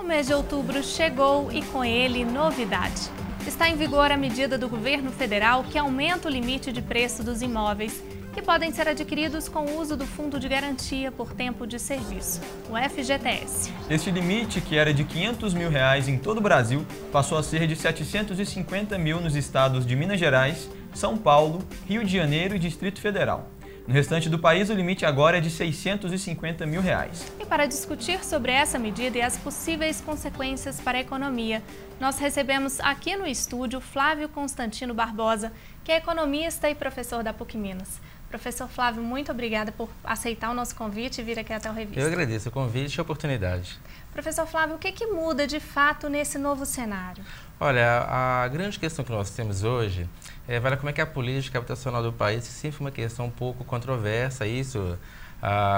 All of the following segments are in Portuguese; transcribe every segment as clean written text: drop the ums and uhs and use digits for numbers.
mês de outubro chegou e com ele novidade. Está em vigor a medida do governo federal que aumenta o limite de preço dos imóveis, que podem ser adquiridos com o uso do Fundo de Garantia por Tempo de Serviço, o FGTS. Este limite, que era de R$ 500 mil em todo o Brasil, passou a ser de R$ 750 mil nos estados de Minas Gerais, São Paulo, Rio de Janeiro e Distrito Federal. No restante do país, o limite agora é de R$ 650 mil. E para discutir sobre essa medida e as possíveis consequências para a economia, nós recebemos aqui no estúdio Flávio Constantino Barbosa, que é economista e professor da PUC Minas. Professor Flávio, muito obrigada por aceitar o nosso convite e vir aqui até o Revista. Eu agradeço o convite e a oportunidade. Professor Flávio, o que muda de fato nesse novo cenário? Olha, a grande questão que nós temos hoje é como é que a política habitacional do país sempre foi uma questão um pouco controversa, isso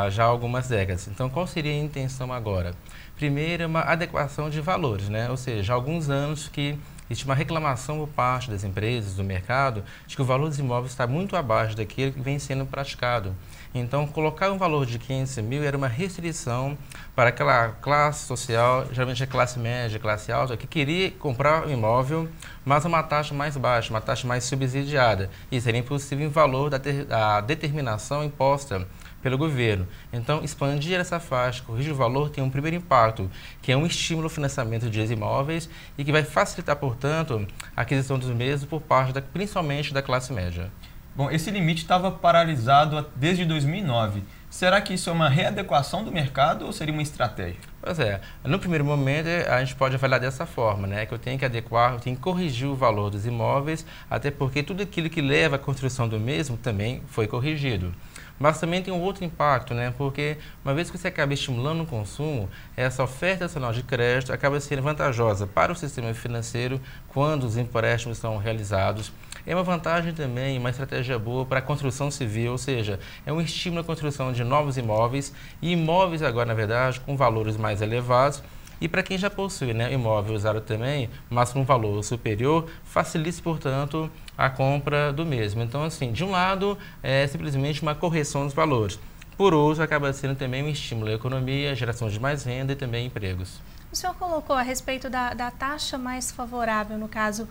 já há algumas décadas. Então, qual seria a intenção agora? Primeiro, uma adequação de valores, né? Ou seja, há alguns anos que existe uma reclamação por parte das empresas, do mercado, de que o valor dos imóveis está muito abaixo daquele que vem sendo praticado. Então, colocar um valor de 500 mil era uma restrição para aquela classe social, geralmente a classe média, classe alta, que queria comprar um imóvel, mas a uma taxa mais baixa, uma taxa mais subsidiada. Isso era impossível em valor da determinação imposta pelo governo. Então, expandir essa faixa, corrigir o valor, tem um primeiro impacto, que é um estímulo ao financiamento de imóveis e que vai facilitar, portanto, a aquisição dos mesmos por parte, principalmente, da classe média. Bom, esse limite estava paralisado desde 2009. Será que isso é uma readequação do mercado ou seria uma estratégia? Pois é, no primeiro momento a gente pode avaliar dessa forma, né? Que eu tenho que adequar, eu tenho que corrigir o valor dos imóveis, até porque tudo aquilo que leva à construção do mesmo também foi corrigido. Mas também tem um outro impacto, né? Porque uma vez que você acaba estimulando o consumo, essa oferta nacional de crédito acaba sendo vantajosa para o sistema financeiro quando os empréstimos são realizados. É uma vantagem também, uma estratégia boa para a construção civil, ou seja, é um estímulo à construção de novos imóveis e imóveis agora, na verdade, com valores mais elevados. E para quem já possui, né, imóvel usado também, mas com um valor superior, facilita, portanto, a compra do mesmo. Então, assim, de um lado, é simplesmente uma correção dos valores. Por outro, acaba sendo também um estímulo à economia, geração de mais renda e também empregos. O senhor colocou a respeito da taxa mais favorável, no caso,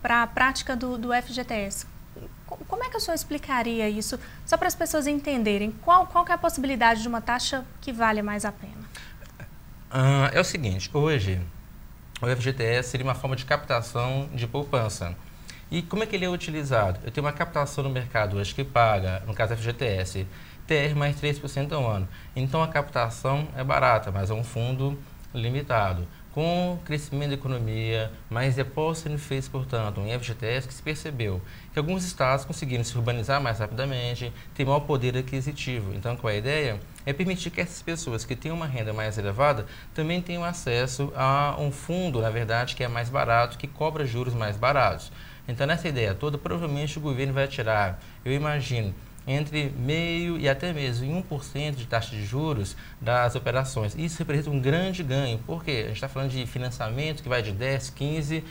para a prática do FGTS. Como é que o senhor explicaria isso, só para as pessoas entenderem? Qual que é a possibilidade de uma taxa que vale mais a pena? É o seguinte, hoje o FGTS seria uma forma de captação de poupança. E como é que ele é utilizado? Eu tenho uma captação no mercado hoje que paga, no caso do FGTS, TR mais 3% ao ano. Então a captação é barata, mas é um fundo limitado. Com o crescimento da economia, mais depósitos sendo feitos, portanto, em FGTS, que se percebeu que alguns estados conseguiram se urbanizar mais rapidamente, ter maior poder aquisitivo. Então, qual é a ideia? É permitir que essas pessoas que têm uma renda mais elevada também tenham acesso a um fundo, na verdade, que é mais barato, que cobra juros mais baratos. Então, nessa ideia toda, provavelmente o governo vai tirar, eu imagino, entre 0,5% e até mesmo 1% de taxa de juros das operações. Isso representa um grande ganho, porque a gente está falando de financiamento que vai de 10, 15,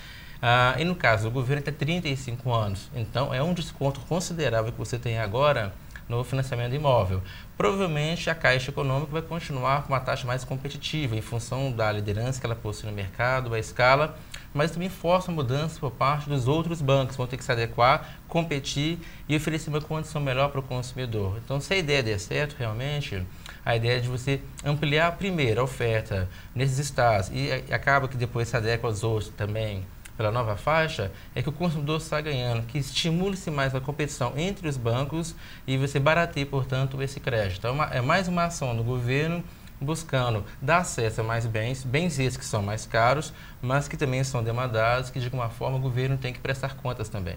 e no caso do governo até 35 anos. Então, é um desconto considerável que você tem agora no financiamento do imóvel. Provavelmente a Caixa Econômica vai continuar com uma taxa mais competitiva em função da liderança que ela possui no mercado, a escala, mas também força mudança por parte dos outros bancos, vão ter que se adequar, competir e oferecer uma condição melhor para o consumidor. Então, se a ideia der certo, realmente, a ideia é de você ampliar primeiro a oferta nesses estados e acaba que depois se adequa aos outros também pela nova faixa, é que o consumidor está ganhando, que estimule-se mais a competição entre os bancos e você barateie, portanto, esse crédito. Então, é mais uma ação do governo buscando dar acesso a mais bens esses que são mais caros, mas que também são demandados, que de alguma forma o governo tem que prestar contas também.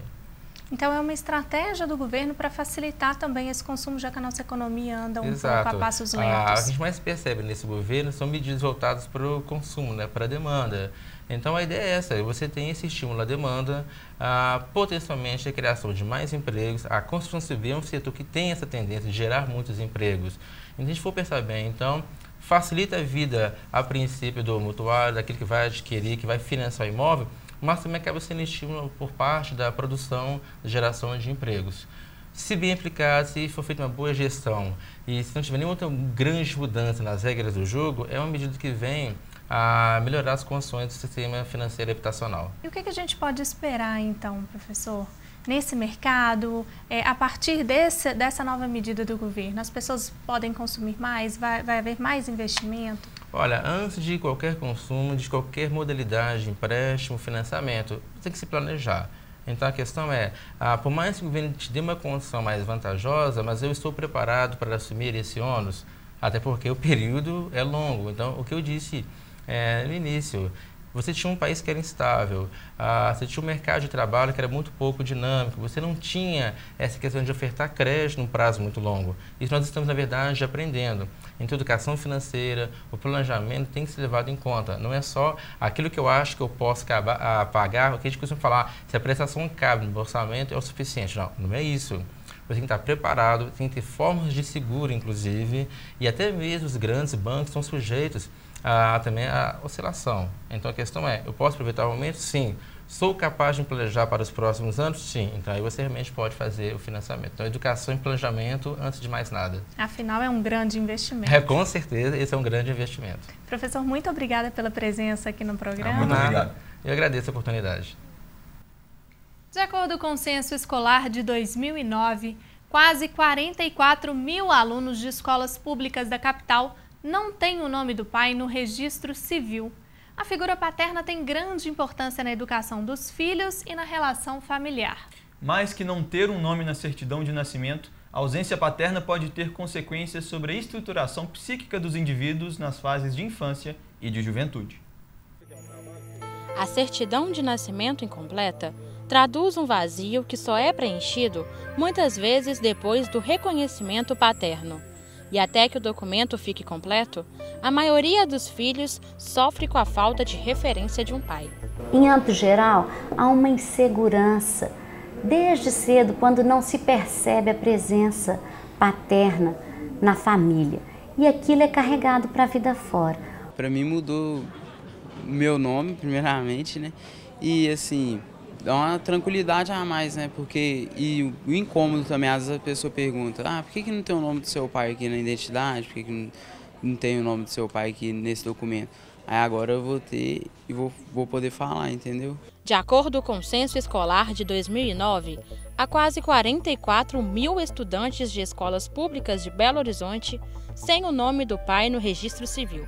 Então é uma estratégia do governo para facilitar também esse consumo, já que a nossa economia anda um pouco a passos lentos. A gente mais percebe nesse governo são medidas voltadas para o consumo, né, para a demanda. Então a ideia é essa, você tem esse estímulo à demanda, potencialmente a criação de mais empregos, a construção civil é um setor que tem essa tendência de gerar muitos empregos. E se a gente for pensar bem, então, facilita a vida, a princípio, do mutuário, daquele que vai adquirir, que vai financiar o imóvel, mas também acaba sendo estímulo por parte da produção, da geração de empregos. Se bem aplicado, se for feita uma boa gestão e se não tiver nenhuma outra grande mudança nas regras do jogo, é uma medida que vem a melhorar as condições do sistema financeiro e habitacional. E o que a gente pode esperar, então, professor, nesse mercado, a partir dessa nova medida do governo? As pessoas podem consumir mais? Vai haver mais investimento? Olha, antes de qualquer consumo, de qualquer modalidade, empréstimo, financiamento, tem que se planejar. Então a questão é, por mais que o governo te dê uma condição mais vantajosa, mas eu estou preparado para assumir esse ônus, até porque o período é longo. Então o que eu disse no início, você tinha um país que era instável, você tinha um mercado de trabalho que era muito pouco dinâmico, você não tinha essa questão de ofertar crédito num prazo muito longo. Isso nós estamos, na verdade, aprendendo. Então, educação financeira, o planejamento tem que ser levado em conta. Não é só aquilo que eu acho que eu posso pagar, o que a gente costuma falar, se a prestação cabe no orçamento é o suficiente. Não, não é isso. Você tem que estar preparado, tem que ter formas de seguro, inclusive, e até mesmo os grandes bancos estão sujeitos também a oscilação. Então a questão é, eu posso aproveitar o momento? Sim. Sou capaz de planejar para os próximos anos? Sim. Então aí você realmente pode fazer o financiamento. Então educação e planejamento antes de mais nada. Afinal é um grande investimento. Com certeza, esse é um grande investimento. Professor, muito obrigada pela presença aqui no programa. Muito obrigado. Eu agradeço a oportunidade. De acordo com o Censo Escolar de 2009, quase 44 mil alunos de escolas públicas da capital não têm o nome do pai no registro civil. A figura paterna tem grande importância na educação dos filhos e na relação familiar. Mais que não ter um nome na certidão de nascimento, a ausência paterna pode ter consequências sobre a estruturação psíquica dos indivíduos nas fases de infância e de juventude. A certidão de nascimento incompleta traduz um vazio que só é preenchido muitas vezes depois do reconhecimento paterno. E até que o documento fique completo, a maioria dos filhos sofre com a falta de referência de um pai. Em âmbito geral, há uma insegurança, desde cedo, quando não se percebe a presença paterna na família. E aquilo é carregado para a vida fora. Para mim mudou o meu nome, primeiramente, né? E assim, dá uma tranquilidade a mais, né? Porque, e o incômodo também, às vezes a pessoa pergunta, por que não tem o nome do seu pai aqui na identidade? Por que não tem o nome do seu pai aqui nesse documento? Aí agora eu vou ter e vou poder falar, entendeu? De acordo com o Censo Escolar de 2009, há quase 44 mil estudantes de escolas públicas de Belo Horizonte sem o nome do pai no registro civil.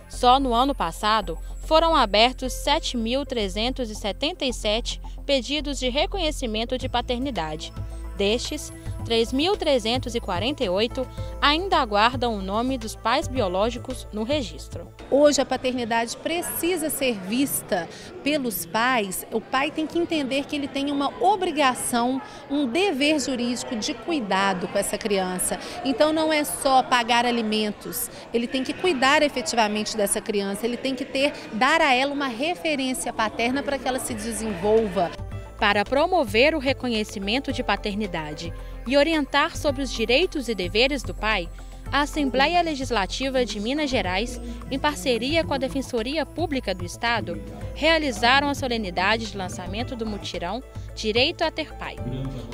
Só no ano passado, foram abertos 7.377 pedidos de reconhecimento de paternidade. Destes, 3.348 ainda aguardam o nome dos pais biológicos no registro. Hoje a paternidade precisa ser vista pelos pais. O pai tem que entender que ele tem uma obrigação, um dever jurídico de cuidado com essa criança. Então não é só pagar alimentos, ele tem que cuidar efetivamente dessa criança, ele tem que dar a ela uma referência paterna para que ela se desenvolva. Para promover o reconhecimento de paternidade e orientar sobre os direitos e deveres do pai, a Assembleia Legislativa de Minas Gerais, em parceria com a Defensoria Pública do Estado, realizaram a solenidade de lançamento do mutirão Direito a Ter Pai.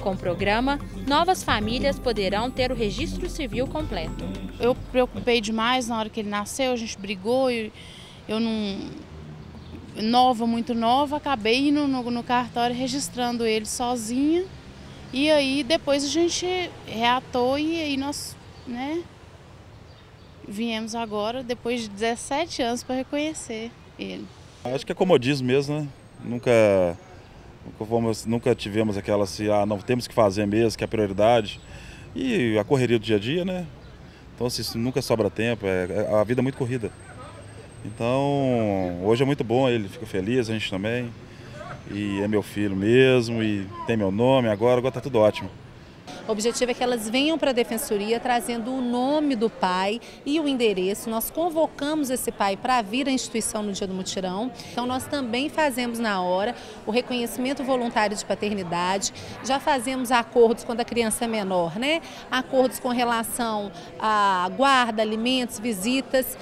Com o programa, novas famílias poderão ter o registro civil completo. Eu preocupei demais na hora que ele nasceu, a gente brigou e eu não... muito nova, acabei indo no cartório registrando ele sozinha e aí depois a gente reatou e aí nós, viemos agora depois de 17 anos para reconhecer ele. Acho que é comodismo mesmo, né? Nunca tivemos aquela assim, não temos que fazer mesmo, que é a prioridade e a correria do dia a dia, né? Então assim, nunca sobra tempo, a vida é muito corrida. Então, hoje é muito bom, ele fica feliz, a gente também. E é meu filho mesmo, e tem meu nome, agora tá tudo ótimo. O objetivo é que elas venham para a Defensoria trazendo o nome do pai e o endereço. Nós convocamos esse pai para vir à instituição no dia do mutirão. Então nós também fazemos na hora o reconhecimento voluntário de paternidade. Já fazemos acordos quando a criança é menor, Acordos com relação a guarda, alimentos, visitas.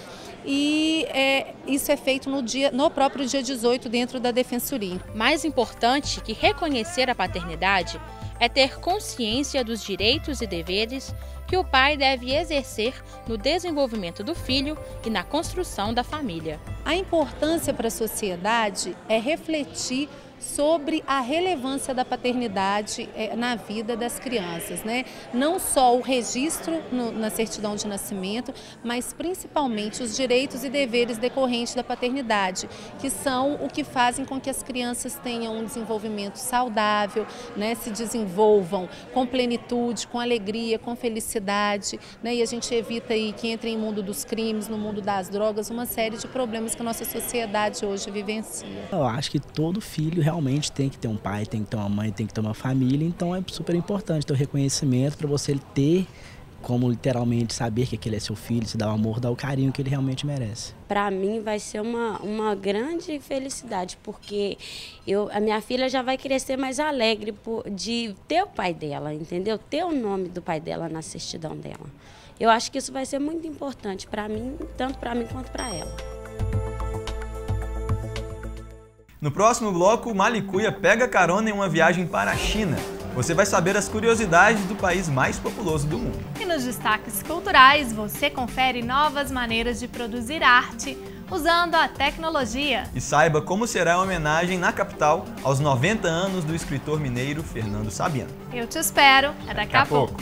E isso é feito no próprio dia 18 dentro da Defensoria. Mais importante que reconhecer a paternidade é ter consciência dos direitos e deveres que o pai deve exercer no desenvolvimento do filho e na construção da família. A importância para a sociedade é refletir sobre a relevância da paternidade na vida das crianças, né? Não só o registro na certidão de nascimento, mas principalmente os direitos e deveres decorrentes da paternidade, que são o que fazem com que as crianças tenham um desenvolvimento saudável, né? Se desenvolvam com plenitude, com alegria, com felicidade, né? E a gente evita aí que entre no mundo dos crimes, no mundo das drogas, uma série de problemas que a nossa sociedade hoje vivencia. Eu acho que todo filho realmente tem que ter um pai, tem que ter uma mãe, tem que ter uma família, então é super importante ter o reconhecimento para você ter como literalmente saber que aquele é seu filho, se dar o amor, dar o carinho que ele realmente merece. Para mim vai ser uma grande felicidade, porque a minha filha já vai crescer mais alegre de ter o pai dela, entendeu? Ter o nome do pai dela na certidão dela. Eu acho que isso vai ser muito importante para mim, tanto para mim quanto para ela. No próximo bloco, Malicuia pega carona em uma viagem para a China. Você vai saber as curiosidades do país mais populoso do mundo. E nos destaques culturais, você confere novas maneiras de produzir arte usando a tecnologia. E saiba como será a homenagem na capital aos 90 anos do escritor mineiro Fernando Sabino. Eu te espero. Daqui a pouco.